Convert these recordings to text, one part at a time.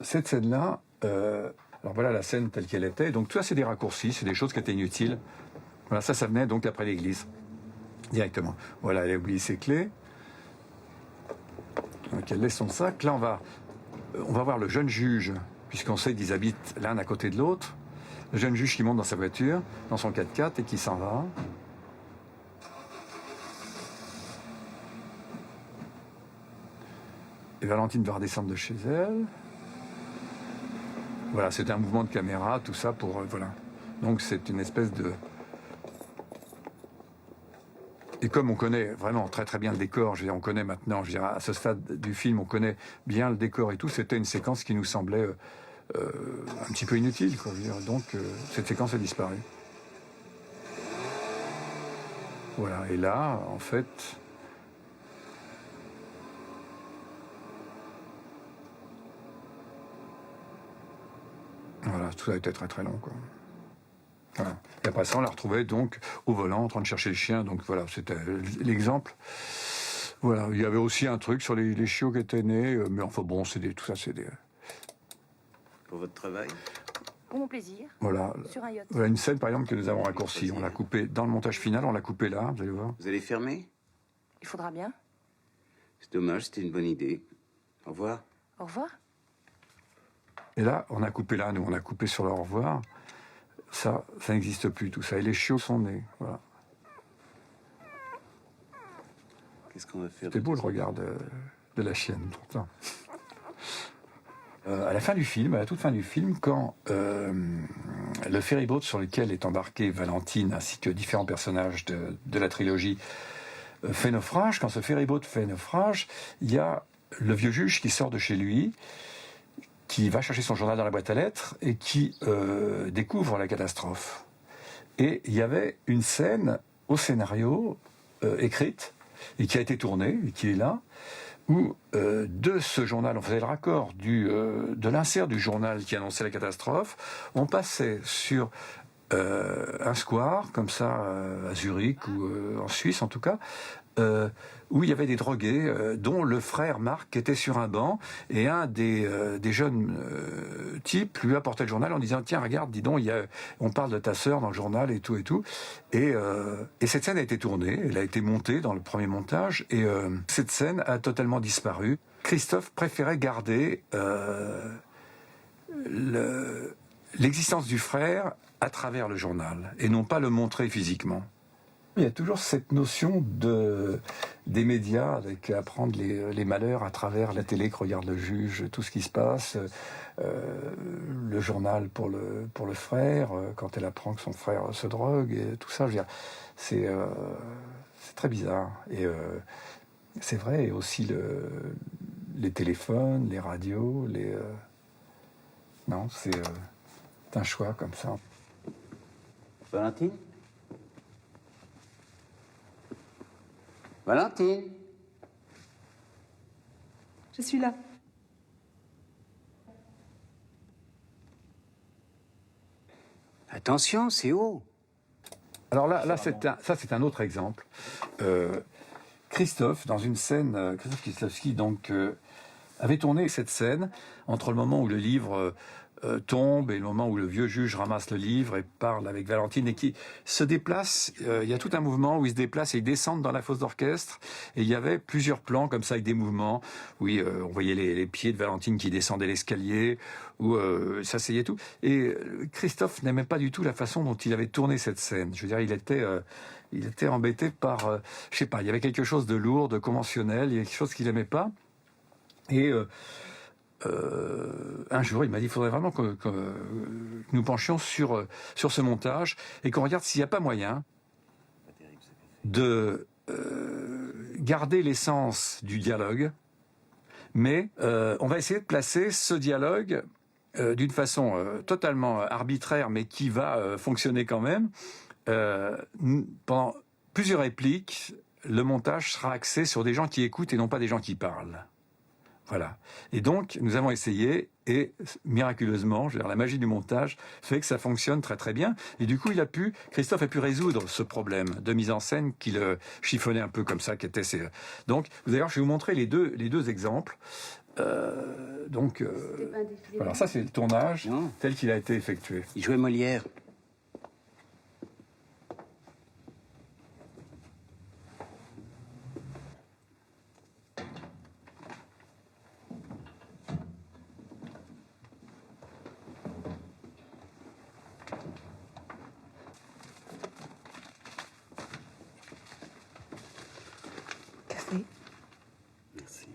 cette scène-là, alors voilà la scène telle qu'elle était. Donc tout ça, c'est des raccourcis, c'est des choses qui étaient inutiles. Voilà, ça venait donc après l'église, directement. Voilà, elle a oublié ses clés. Donc elle laisse son sac. Là, on va voir le jeune juge, puisqu'on sait qu'ils habitent l'un à côté de l'autre. Le jeune juge qui monte dans sa voiture, dans son 4x4, et qui s'en va. Et Valentine va redescendre de chez elle. Voilà, c'est un mouvement de caméra, tout ça pour... voilà. Donc c'est une espèce de... Et comme on connaît vraiment très très bien le décor, je veux dire, on connaît maintenant, je dirais, à ce stade du film, on connaît bien le décor et tout, c'était une séquence qui nous semblait un petit peu inutile, quoi. Je veux dire. Donc cette séquence a disparu. Voilà, et là, en fait... Voilà, tout ça a été très très long, quoi. Voilà. Et après ça, on la retrouvait donc au volant, en train de chercher le chien. Donc voilà, c'était l'exemple. Voilà, il y avait aussi un truc sur les chiots qui étaient nés, mais enfin bon, tout ça, c'est des... Pour votre travail? Pour mon plaisir. Voilà. Sur un yacht. Voilà une scène, par exemple, que nous avons raccourcie. On l'a coupée dans le montage final, on l'a coupée là, vous allez voir. Vous allez fermer? Il faudra bien. C'est dommage, c'était une bonne idée. Au revoir. Au revoir. Et là, on a coupé là, nous, on a coupé sur le au revoir. Ça n'existe plus, tout ça. Et les chiots sont nés, voilà. Qu'est-ce qu'on va faire? C'était beau le regard de la chienne, pourtant. À la fin du film, à la toute fin du film, quand le ferryboat sur lequel est embarquée Valentine ainsi que différents personnages de la trilogie fait naufrage, quand ce ferryboat fait naufrage, il y a le vieux juge qui sort de chez lui, qui va chercher son journal dans la boîte à lettres et qui découvre la catastrophe. Et il y avait une scène au scénario écrite et qui a été tournée et qui est là, où de ce journal, on faisait le raccord de l'insert du journal qui annonçait la catastrophe, on passait sur un square, comme ça, à Zurich ou en Suisse en tout cas, où il y avait des drogués, dont le frère Marc était sur un banc, et un des jeunes types lui apportait le journal en disant « Tiens, regarde, dis donc, on parle de ta sœur dans le journal et tout et tout ». Et cette scène a été tournée, elle a été montée dans le premier montage, et cette scène a totalement disparu. Christophe préférait garder l'existence du frère à travers le journal, et non pas le montrer physiquement. Il y a toujours cette notion des médias, avec apprendre les malheurs à travers la télé que regarde le juge, tout ce qui se passe, le journal pour le frère, quand elle apprend que son frère se drogue, et tout ça, je veux dire, c'est très bizarre. Et c'est vrai, et aussi les téléphones, les radios, non, c'est un choix comme ça. Valentine? Valentine? Je suis là. Attention, c'est haut. Alors là c'est un autre exemple. Christophe, dans une scène, Christophe Kieslowski, donc, avait tourné cette scène entre le moment où le livre tombe et le moment où le vieux juge ramasse le livre et parle avec Valentine et qui se déplace. Il y a tout un mouvement où ils se déplacent et ils descendent dans la fosse d'orchestre, et il y avait plusieurs plans comme ça avec des mouvements où on voyait les pieds de Valentine qui descendaient l'escalier, où s'asseyait et tout. Et Christophe n'aimait pas du tout la façon dont il avait tourné cette scène. Je veux dire, il était embêté par, je sais pas, il y avait quelque chose de lourd, de conventionnel, il y avait quelque chose qu'il n'aimait pas. Et un jour, il m'a dit, il faudrait vraiment que nous penchions sur ce montage et qu'on regarde s'il n'y a pas moyen de garder l'essence du dialogue, mais on va essayer de placer ce dialogue d'une façon totalement arbitraire, mais qui va fonctionner quand même. Pendant plusieurs répliques, le montage sera axé sur des gens qui écoutent et non pas des gens qui parlent. Voilà. Et donc, nous avons essayé, et miraculeusement, je veux dire, la magie du montage fait que ça fonctionne très très bien. Et du coup, Christophe a pu résoudre ce problème de mise en scène qui le chiffonnait un peu comme ça, Donc, d'ailleurs, je vais vous montrer les deux exemples. Donc, voilà, ça c'est le tournage Non. tel qu'il a été effectué. Il jouait Molière. Café. Merci.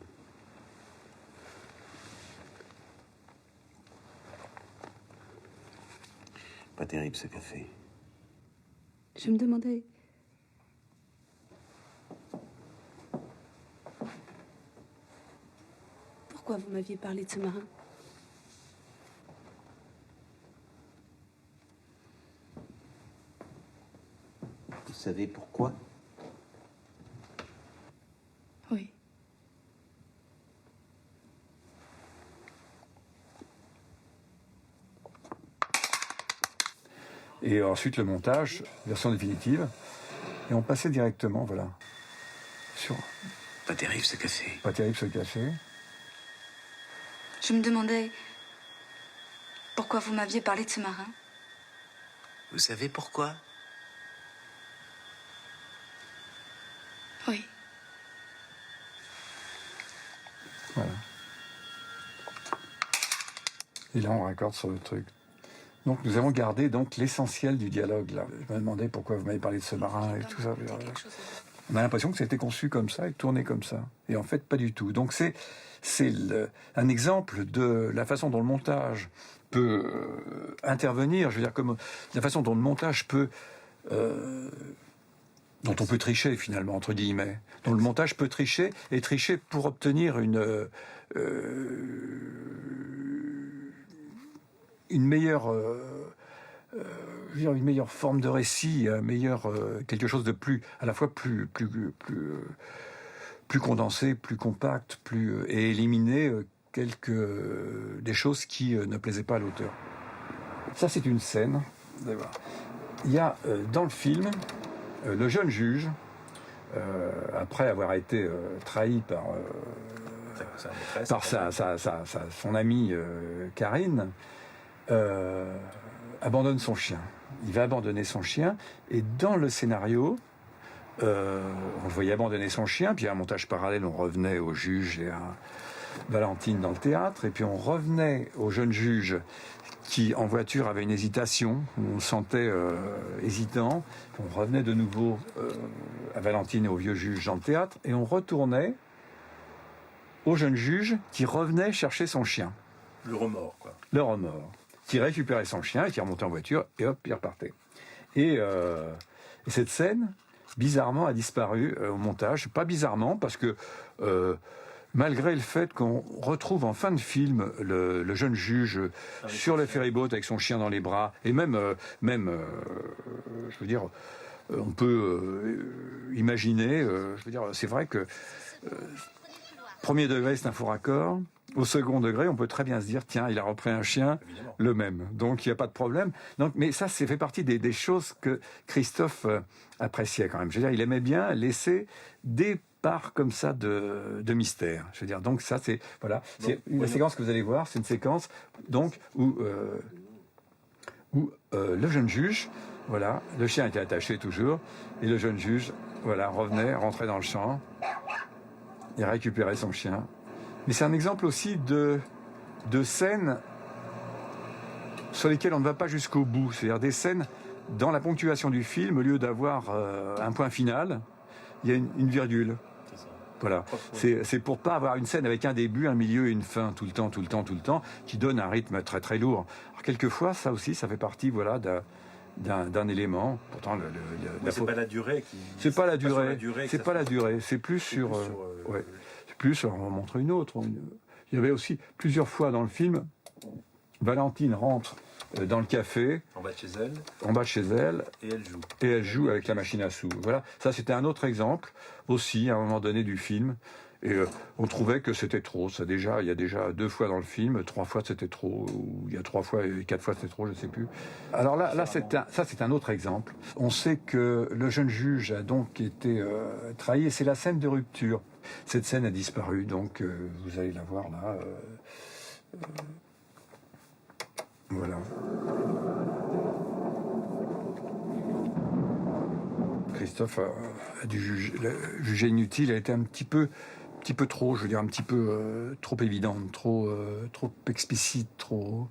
Pas terrible ce café. Je me demandais... Pourquoi vous m'aviez parlé de ce marin? Vous savez pourquoi? Oui. Et ensuite le montage, version définitive. Et on passait directement, voilà, sur Pas terrible ce café. Pas terrible ce café. Je me demandais pourquoi vous m'aviez parlé de ce marin. Vous savez pourquoi? Oui. Voilà. Et là, on raccorde sur le truc. Donc, nous avons gardé donc l'essentiel du dialogue, là. Je me demandais pourquoi vous m'avez parlé de ce marin et tout ça. On a l'impression que c'était conçu comme ça et tourné comme ça. Et en fait, pas du tout. Donc, c'est un exemple de la façon dont le montage peut intervenir. Je veux dire, comme la façon dont le montage peut... dont on peut tricher, finalement, entre guillemets. Dont le montage peut tricher, et tricher pour obtenir une meilleure... je veux dire, une meilleure forme de récit, quelque chose de plus, à la fois plus condensé, plus compact, et éliminer des choses qui ne plaisaient pas à l'auteur. Ça, c'est une scène. Il y a dans le film le jeune juge, après avoir été trahi par son amie Karine, abandonne son chien. Il va abandonner son chien, et dans le scénario, on le voyait abandonner son chien, puis à un montage parallèle, on revenait au juge et à Valentine dans le théâtre, et puis on revenait au jeune juge qui, en voiture, avait une hésitation, on le sentait hésitant, on revenait de nouveau à Valentine et au vieux juge dans le théâtre, et on retournait au jeune juge qui revenait chercher son chien. Le remords, quoi. Le remords. Qui récupérait son chien et qui remontait en voiture, et hop, il repartait. Et cette scène, bizarrement, a disparu au montage. Pas bizarrement, parce que malgré le fait qu'on retrouve en fin de film le jeune juge sur le ferryboat avec son chien dans les bras, et même je veux dire, on peut imaginer, je veux dire, c'est vrai que premier degré, c'est un faux raccord. Au second degré, on peut très bien se dire, tiens, il a repris un chien, évidemment, le même. Donc, il n'y a pas de problème. Donc, mais ça, fait partie des choses que Christophe appréciait quand même. Je veux dire, il aimait bien laisser des parts comme ça de mystère. Je veux dire, donc ça, c'est... Voilà. C'est une séquence que vous allez voir, c'est une séquence donc, où le jeune juge, voilà, le chien était attaché toujours, et le jeune juge, voilà, rentrait dans le champ, et récupérait son chien. Mais c'est un exemple aussi de scènes sur lesquelles on ne va pas jusqu'au bout. C'est-à-dire des scènes, dans la ponctuation du film, au lieu d'avoir un point final, il y a une virgule. Voilà. C'est pour pas avoir une scène avec un début, un milieu et une fin tout le temps, qui donne un rythme très très lourd. Alors quelquefois, ça aussi, ça fait partie, voilà, d'un élément. Pourtant, c'est pas la durée qui... C'est pas la durée. C'est pas la durée. C'est plus sur... ouais. Plus, on va montrer une autre. Il y avait aussi plusieurs fois dans le film, Valentine rentre dans le café. En bas de chez elle. En bas de chez elle. Et elle joue. Et elle joue avec la machine à sous. Voilà. Ça, c'était un autre exemple, aussi, à un moment donné du film. Et on trouvait que c'était trop. Il y a déjà 2 fois dans le film, 3 fois c'était trop, ou il y a 3 fois et 4 fois c'était trop, je ne sais plus. Alors là c'est un autre exemple. On sait que le jeune juge a donc été trahi, et c'est la scène de rupture. Cette scène a disparu, donc vous allez la voir là. Voilà. Christophe a dû juger inutile, elle était un petit peu trop, je veux dire, un petit peu trop évidente, trop explicite, trop,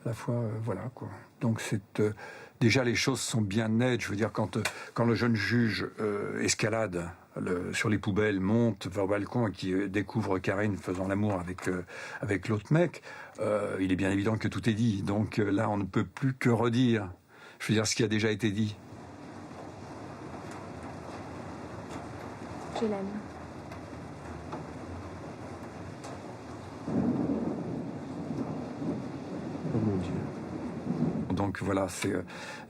à la fois, voilà, quoi. Donc déjà les choses sont bien nettes, je veux dire, quand le jeune juge escalade sur les poubelles, monte vers le balcon et qui découvre Karine faisant l'amour avec l'autre mec, il est bien évident que tout est dit. Donc là, on ne peut plus que redire, je veux dire, ce qui a déjà été dit. Je l'aime. Oh mon Dieu. Donc voilà, c'est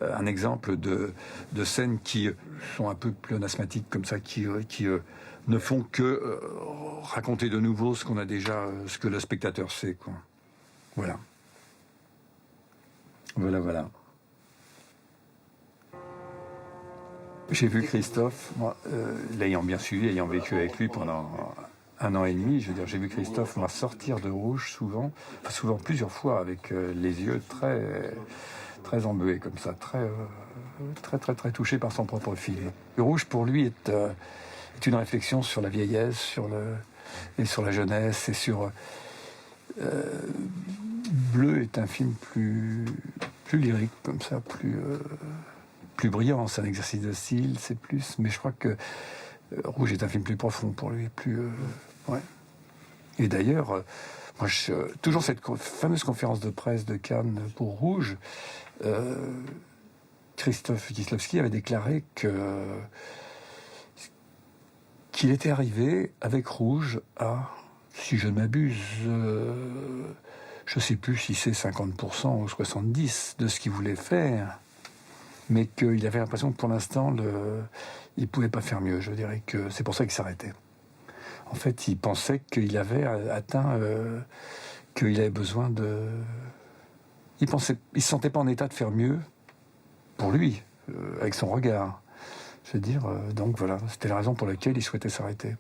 un exemple de scènes qui sont un peu pléonasmatiques comme ça, qui ne font que raconter de nouveau ce qu'on a déjà, ce que le spectateur sait, quoi. Voilà. Voilà. J'ai vu Christophe, moi, l'ayant bien suivi, ayant vécu avec lui pendant 1 an et demi, je veux dire, j'ai vu Christophe moi sortir de Rouge souvent plusieurs fois, avec les yeux très embués comme ça, très touché par son propre film. Le Rouge pour lui est une réflexion sur la vieillesse, et sur la jeunesse, et sur Bleu est un film plus lyrique comme ça, plus brillant, c'est un exercice de style, c'est plus. Mais je crois que Rouge est un film plus profond pour lui, ouais. Et d'ailleurs, moi, toujours cette fameuse conférence de presse de Cannes pour Rouge, Krzysztof Kieślowski avait déclaré qu'il était arrivé avec Rouge à, si je ne m'abuse, je ne sais plus si c'est 50% ou 70% de ce qu'il voulait faire, mais qu'il avait l'impression que pour l'instant, il ne pouvait pas faire mieux. Je dirais que c'est pour ça qu'il s'arrêtait. En fait, il pensait qu'il avait atteint, qu'il avait besoin de... Il ne se sentait pas en état de faire mieux pour lui, avec son regard. Je veux dire, donc voilà, c'était la raison pour laquelle il souhaitait s'arrêter.